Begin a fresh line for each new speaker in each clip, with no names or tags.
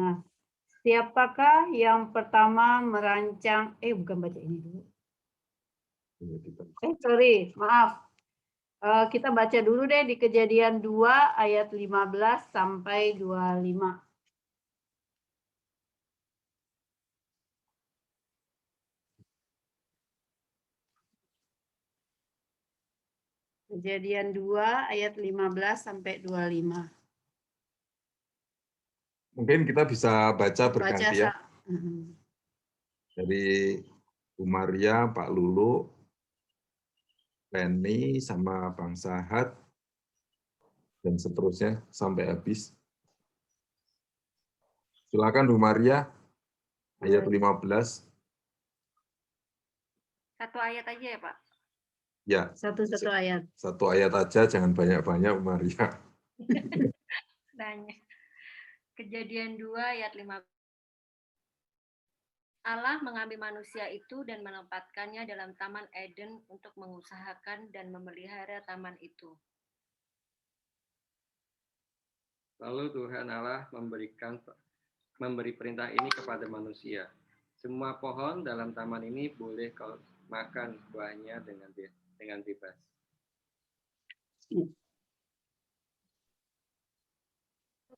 Nah, siapakah yang pertama merancang, bukan baca ini dulu. Sorry, maaf. Kita baca dulu deh di Kejadian 2 ayat 15 sampai 25. Kejadian 2 ayat 15 sampai 25.
Mungkin kita bisa baca berganti ya. Dari Bu Maria, Pak Lulu, Penny, sama Bang Sahat, dan seterusnya sampai habis. Silakan Bu Maria, ayat 15.
Satu ayat aja ya, Pak?
Ya.
Satu ayat.
Satu ayat aja, jangan banyak-banyak Bu Maria.
Tanya. Kejadian 2 ayat 15. Allah mengambil manusia itu dan menempatkannya dalam Taman Eden untuk mengusahakan dan memelihara taman itu.
Lalu Tuhan Allah memberi perintah ini kepada manusia. Semua pohon dalam taman ini boleh kau makan buahnya dengan bebas.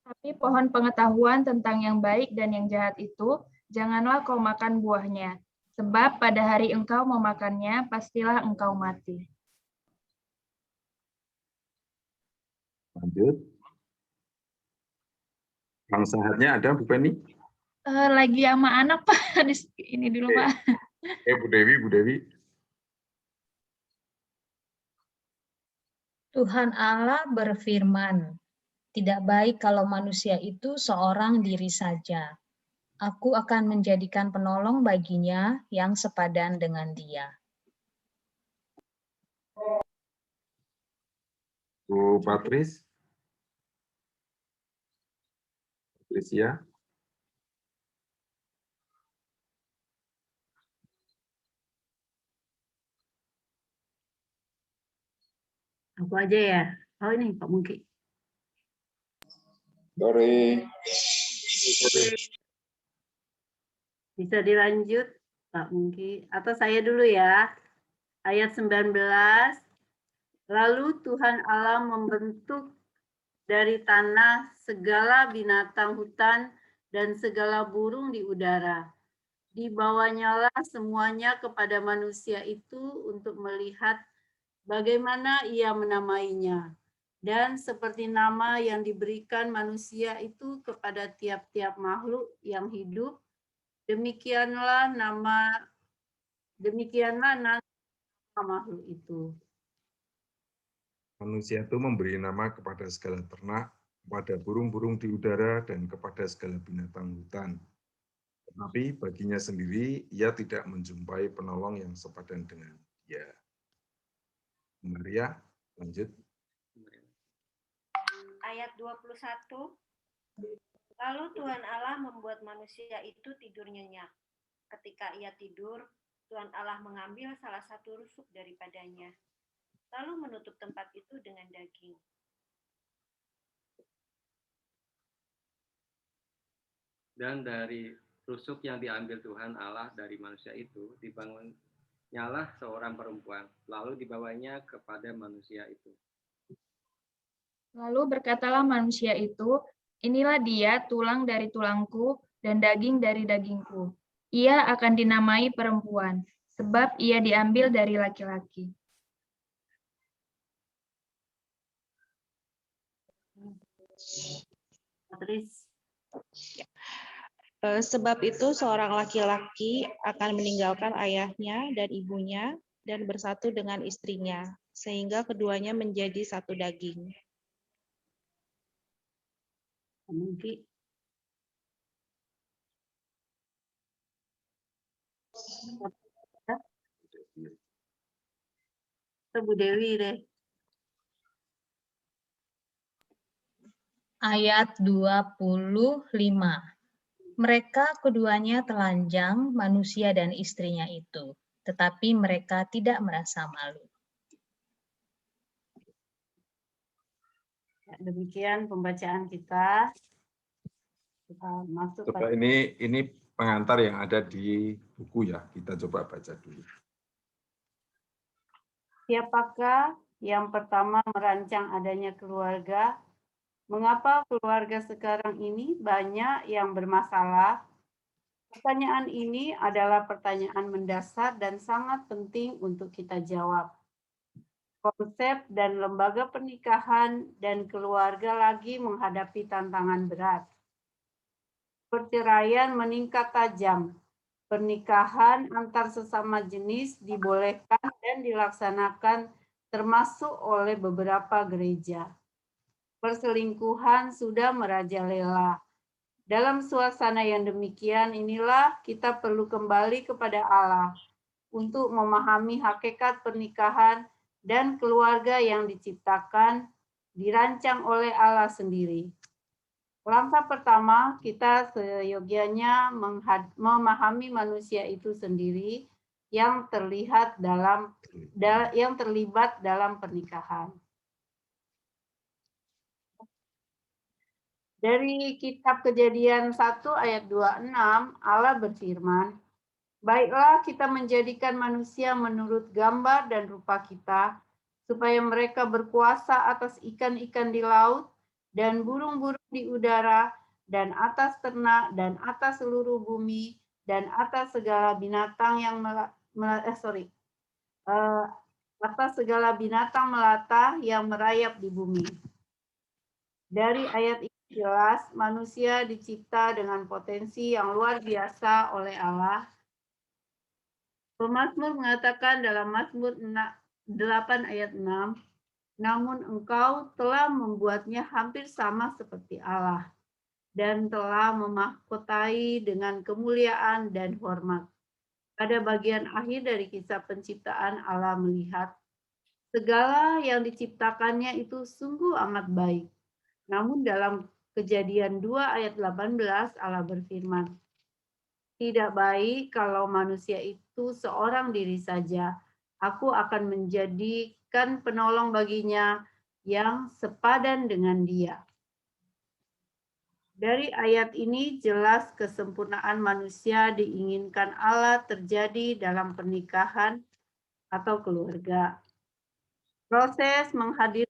Tetapi pohon pengetahuan tentang yang baik dan yang jahat itu, janganlah kau makan buahnya. Sebab pada hari engkau memakannya, pastilah engkau mati.
Lanjut. Bang Sahatnya ada, Bu Penny?
Lagi sama anak, Pak. Ini dulu, Pak.
Bu Dewi.
Tuhan Allah berfirman, tidak baik kalau manusia itu seorang diri saja. Aku akan menjadikan penolong baginya yang sepadan dengan dia.
Bu Patricia.
Aku aja ya. Oh ini Pak Mungki.
Sorry.
Bisa dilanjut Pak Mungki. Atau saya dulu ya. Ayat 19. Lalu Tuhan Allah membentuk dari tanah segala binatang hutan dan segala burung di udara. Dibawanyalah semuanya kepada manusia itu untuk melihat bagaimana ia menamainya. Dan seperti nama yang diberikan manusia itu kepada tiap-tiap makhluk yang hidup, demikianlah nama makhluk itu.
Manusia itu memberi nama kepada segala ternak, kepada burung-burung di udara, dan kepada segala binatang hutan. Tetapi baginya sendiri, ia tidak menjumpai penolong yang sepadan dengan dia. Maria, lanjut.
Ayat 21. Lalu Tuhan Allah membuat manusia itu tidur nyenyak. Ketika ia tidur, Tuhan Allah mengambil salah satu rusuk daripadanya, lalu menutup tempat itu dengan daging.
Dan dari rusuk yang diambil Tuhan Allah dari manusia itu, dibangunnyalah seorang perempuan, lalu dibawanya kepada manusia itu.
Lalu berkatalah manusia itu, inilah dia tulang dari tulangku dan daging dari dagingku. Ia akan dinamai perempuan, sebab ia diambil dari laki-laki.
Sebab itu seorang laki-laki akan meninggalkan ayahnya dan ibunya dan bersatu dengan istrinya, sehingga keduanya menjadi satu daging.
Mungkin. Bu Dewi deh.
Ayat 25. Mereka keduanya telanjang, manusia dan istrinya itu, tetapi mereka tidak merasa malu.
Ya, demikian pembacaan kita. Kita masuk
Coba
pada
ini pengantar yang ada di buku ya. Kita coba baca dulu.
siapakah yang pertama merancang adanya keluarga? Mengapa keluarga sekarang ini banyak yang bermasalah? Pertanyaan ini adalah pertanyaan mendasar dan sangat penting untuk kita jawab. Konsep dan lembaga pernikahan dan keluarga lagi menghadapi tantangan berat. Perceraian meningkat tajam. Pernikahan antar sesama jenis dibolehkan dan dilaksanakan termasuk oleh beberapa gereja. Perselingkuhan sudah merajalela. Dalam suasana yang demikian inilah kita perlu kembali kepada Allah untuk memahami hakikat pernikahan dan keluarga yang diciptakan, dirancang oleh Allah sendiri. Langkah pertama, kita seyogianya memahami manusia itu sendiri yang terlibat dalam pernikahan. Dari kitab Kejadian 1 ayat 26, Allah berfirman, "Baiklah kita menjadikan manusia menurut gambar dan rupa kita, supaya mereka berkuasa atas ikan-ikan di laut dan burung-burung di udara dan atas ternak dan atas seluruh bumi dan atas segala binatang yang atas segala binatang melata yang merayap di bumi." Dari ayat ini jelas manusia dicipta dengan potensi yang luar biasa oleh Allah. Pemazmur mengatakan dalam Mazmur 8 ayat 6, "Namun engkau telah membuatnya hampir sama seperti Allah dan telah memahkotai dengan kemuliaan dan hormat." Pada bagian akhir dari kisah penciptaan, Allah melihat segala yang diciptakannya itu sungguh amat baik. Namun dalam Kejadian 2 ayat 18 Allah berfirman, "Tidak baik kalau manusia itu seorang diri saja. Aku akan menjadikan penolong baginya yang sepadan dengan dia." Dari ayat ini jelas kesempurnaan manusia diinginkan Allah terjadi dalam pernikahan atau keluarga. Proses menghadirkan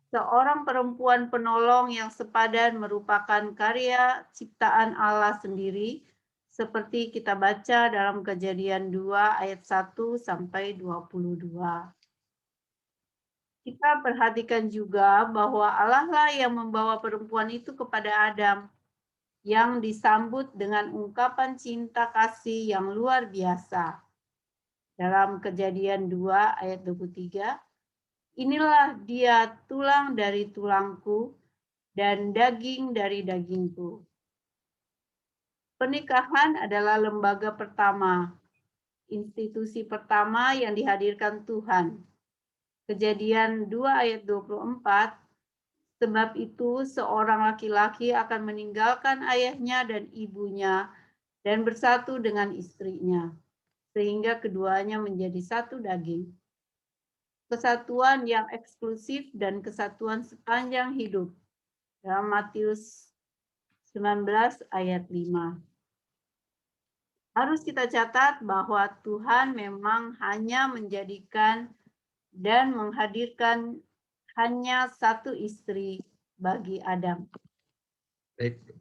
seorang perempuan penolong yang sepadan merupakan karya ciptaan Allah sendiri, seperti kita baca dalam Kejadian 2 ayat 1 sampai 22. Kita perhatikan juga bahwa Allah lah yang membawa perempuan itu kepada Adam, yang disambut dengan ungkapan cinta kasih yang luar biasa. Dalam Kejadian 2 ayat 23, "Inilah dia tulang dari tulangku dan daging dari dagingku." Pernikahan adalah lembaga pertama, institusi pertama yang dihadirkan Tuhan. Kejadian 2 ayat 24, "Sebab itu seorang laki-laki akan meninggalkan ayahnya dan ibunya dan bersatu dengan istrinya, sehingga keduanya menjadi satu daging." Kesatuan yang eksklusif dan kesatuan sepanjang hidup. Dalam Matius 19 ayat 5. Harus kita catat bahwa Tuhan memang hanya menjadikan dan menghadirkan hanya satu istri bagi Adam.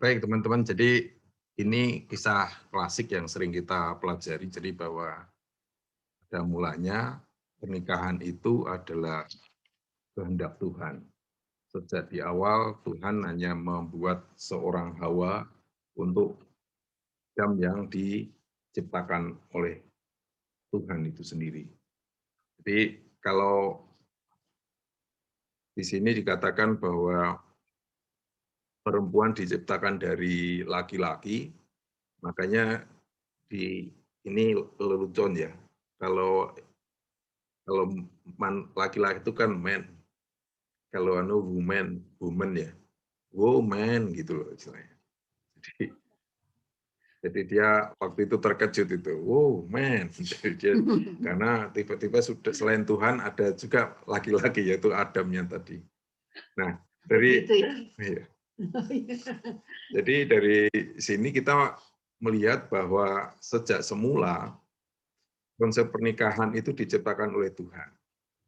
Baik teman-teman, jadi ini kisah klasik yang sering kita pelajari, jadi bahwa pada mulanya pernikahan itu adalah kehendak Tuhan. Sejak di awal Tuhan hanya membuat seorang Hawa untuk Adam yang diciptakan oleh Tuhan itu sendiri. Jadi kalau di sini dikatakan bahwa perempuan diciptakan dari laki-laki, makanya ini lelucon ya. Kalau laki-laki itu kan man, kalau woman ya, woman gitu loh istilahnya. Jadi dia waktu itu terkejut itu, wow man, dia, karena tiba-tiba sudah selain Tuhan ada juga laki-laki yaitu Adamnya tadi. Nah dari Jadi dari sini kita melihat bahwa sejak semula konsep pernikahan itu diciptakan oleh Tuhan.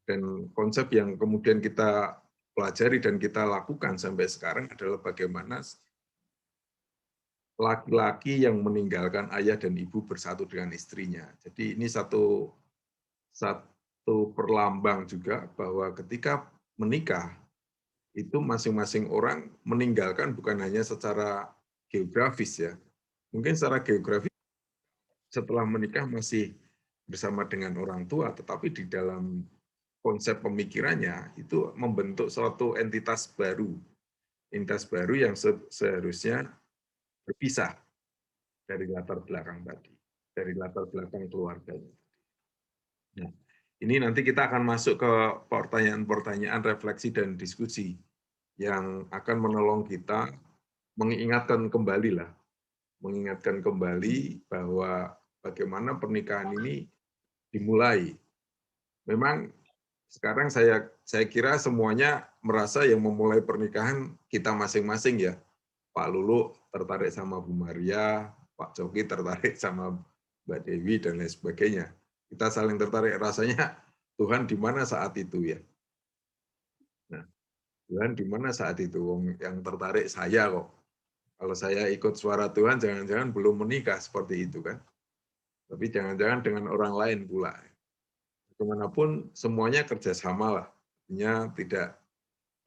Dan konsep yang kemudian kita pelajari dan kita lakukan sampai sekarang adalah bagaimana laki-laki yang meninggalkan ayah dan ibu bersatu dengan istrinya. Jadi ini satu perlambang juga bahwa ketika menikah, itu masing-masing orang meninggalkan bukan hanya secara geografis ya. Mungkin secara geografis setelah menikah masih bersama dengan orang tua, tetapi di dalam konsep pemikirannya itu membentuk suatu entitas baru yang seharusnya berpisah dari latar belakang tadi, dari latar belakang keluarganya. Nah, ini nanti kita akan masuk ke pertanyaan-pertanyaan refleksi dan diskusi yang akan menolong kita mengingatkan kembali bahwa bagaimana pernikahan ini dimulai. Memang sekarang saya kira semuanya merasa yang memulai pernikahan kita masing-masing ya. Pak Lulu tertarik sama Bu Maria, Pak Coki tertarik sama Mbak Dewi dan lain sebagainya. Kita saling tertarik, rasanya Tuhan di mana saat itu ya. Nah, Tuhan di mana saat itu? Yang tertarik saya kok. Kalau saya ikut suara Tuhan, jangan-jangan belum menikah seperti itu kan. Tapi jangan-jangan dengan orang lain pula. Kemanapun semuanya kerjasama lah. Artinya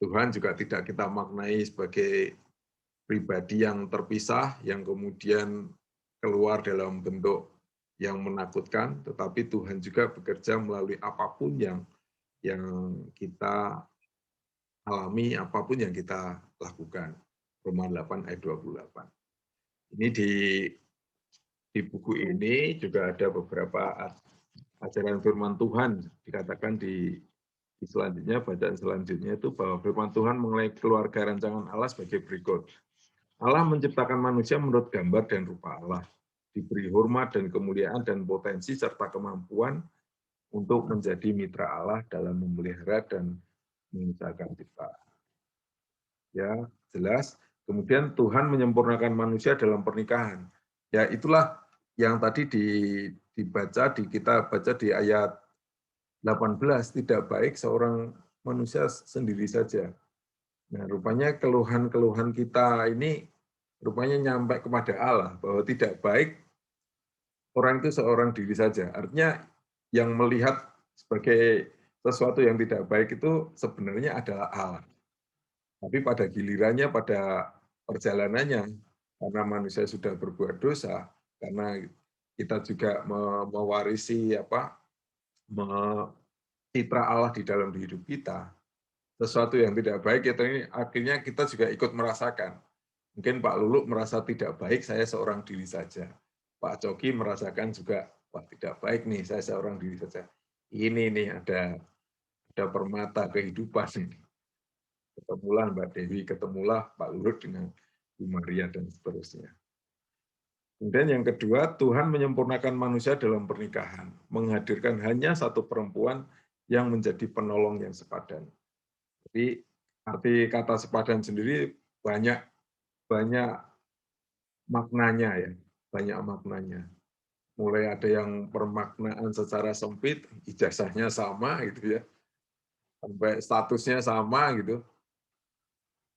Tuhan juga tidak kita maknai sebagai pribadi yang terpisah, yang kemudian keluar dalam bentuk yang menakutkan, tetapi Tuhan juga bekerja melalui apapun yang kita alami, apapun yang kita lakukan. Roma 8 ayat 28. Ini di buku ini juga ada beberapa ajaran firman Tuhan, dikatakan di selanjutnya, bacaan selanjutnya itu bahwa firman Tuhan mengenai keluarga rancangan Allah sebagai berikut. Allah menciptakan manusia menurut gambar dan rupa Allah, diberi hormat dan kemuliaan dan potensi serta kemampuan untuk menjadi mitra Allah dalam memelihara dan mengusahakan ciptaan. Ya, jelas. Kemudian Tuhan menyempurnakan manusia dalam pernikahan. Ya, itulah yang tadi kita baca di ayat 18, tidak baik seorang manusia sendiri saja. Nah, rupanya keluhan-keluhan kita ini rupanya nyampe kepada Allah, bahwa tidak baik orang itu seorang diri saja. Artinya yang melihat sebagai sesuatu yang tidak baik itu sebenarnya adalah Allah. Tapi pada gilirannya, pada perjalanannya, karena manusia sudah berbuat dosa, karena kita juga mewarisi citra Allah di dalam hidup kita, sesuatu yang tidak baik itu ini akhirnya kita juga ikut merasakan. Mungkin Pak Lulu merasa tidak baik, saya seorang diri saja. Pak Coki merasakan juga, wah tidak baik nih, saya seorang diri saja. Ini nih ada permata kehidupan ini. Ketemulah Mbak Dewi, ketemulah Pak Lulu dengan Bu Maria dan seterusnya. Kemudian yang kedua, Tuhan menyempurnakan manusia dalam pernikahan, menghadirkan hanya satu perempuan yang menjadi penolong yang sepadan. Jadi arti kata sepadan sendiri banyak maknanya ya, banyak maknanya. Mulai ada yang permaknaan secara sempit, ijazahnya sama gitu ya, sampai statusnya sama gitu,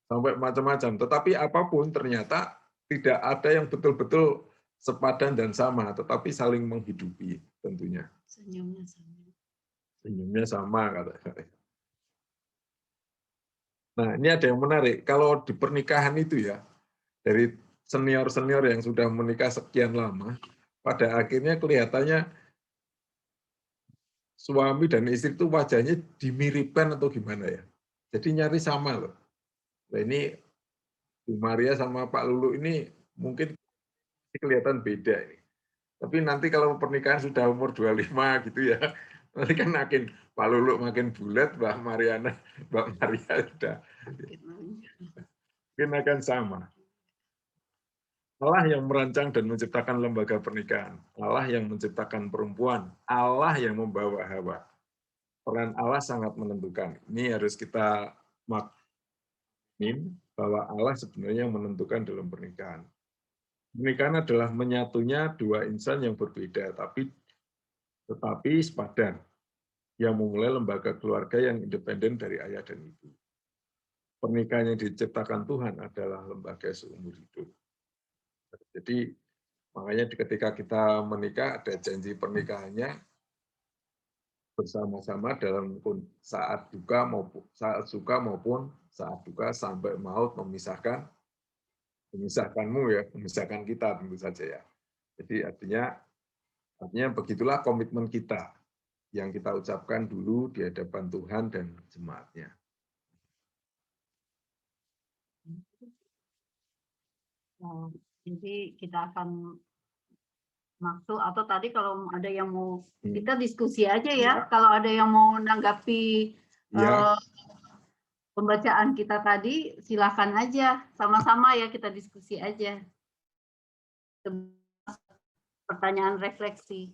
sampai macam-macam. Tetapi apapun ternyata tidak ada yang betul-betul sepadan dan sama, tetapi saling menghidupi tentunya.
Senyumnya sama.
Senyumnya sama kata. Nah, ini ada yang menarik. Kalau di pernikahan itu ya, dari senior-senior yang sudah menikah sekian lama, pada akhirnya kelihatannya suami dan istri itu wajahnya dimiripkan atau gimana ya. Jadi nyari sama loh. Nah, ini Bu Maria sama Pak Lulu ini mungkin kelihatan beda ini. Tapi nanti kalau pernikahan sudah umur 25 gitu ya, nanti kan makin Pak Lulu makin bulat, Mbak Maria sudah mungkin akan sama. Allah yang merancang dan menciptakan lembaga pernikahan, Allah yang menciptakan perempuan, Allah yang membawa Hawa. Peran Allah sangat menentukan. Ini harus kita maknai bahwa Allah sebenarnya yang menentukan dalam pernikahan. Pernikahan adalah menyatunya dua insan yang berbeda, tetapi sepadan, yang memulai lembaga keluarga yang independen dari ayah dan ibu. Pernikahan yang diciptakan Tuhan adalah lembaga seumur hidup. Jadi makanya ketika kita menikah ada janji pernikahannya bersama-sama dalam saat duka maupun saat suka maupun saat duka sampai maut memisahkanmu ya, memisahkan kita tentu saja ya. Jadi artinya begitulah komitmen kita yang kita ucapkan dulu di hadapan Tuhan dan jemaatnya.
Jadi kita akan masuk, atau tadi kalau ada yang mau, kita diskusi aja ya. Kalau ada yang mau menanggapi pembacaan kita tadi, silakan aja. Sama-sama ya, kita diskusi aja. Pertanyaan refleksi.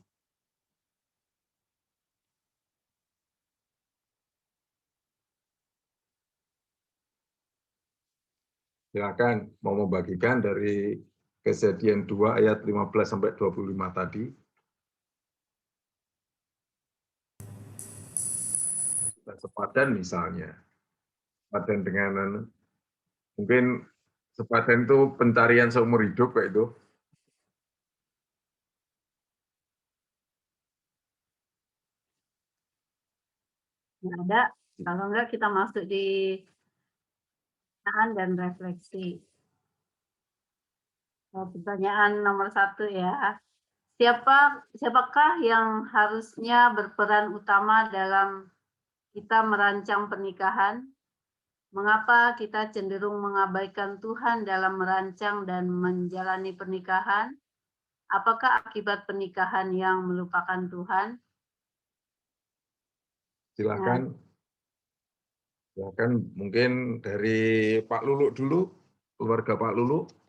Silakan mau membagikan dari Kejadian 2 ayat 15 sampai 25 tadi. Sepadan misalnya. Sepadan dengan mungkin sepadan itu pencarian seumur hidup kayak itu.
Nggak ada. Kalau enggak kita masuk di pertanyaan dan refleksi. Pertanyaan nomor 1 ya. Siapakah yang harusnya berperan utama dalam kita merancang pernikahan? Mengapa kita cenderung mengabaikan Tuhan dalam merancang dan menjalani pernikahan? Apakah akibat pernikahan yang melupakan Tuhan?
Silakan. Silakan mungkin dari Pak Lulu dulu, keluarga Pak Lulu.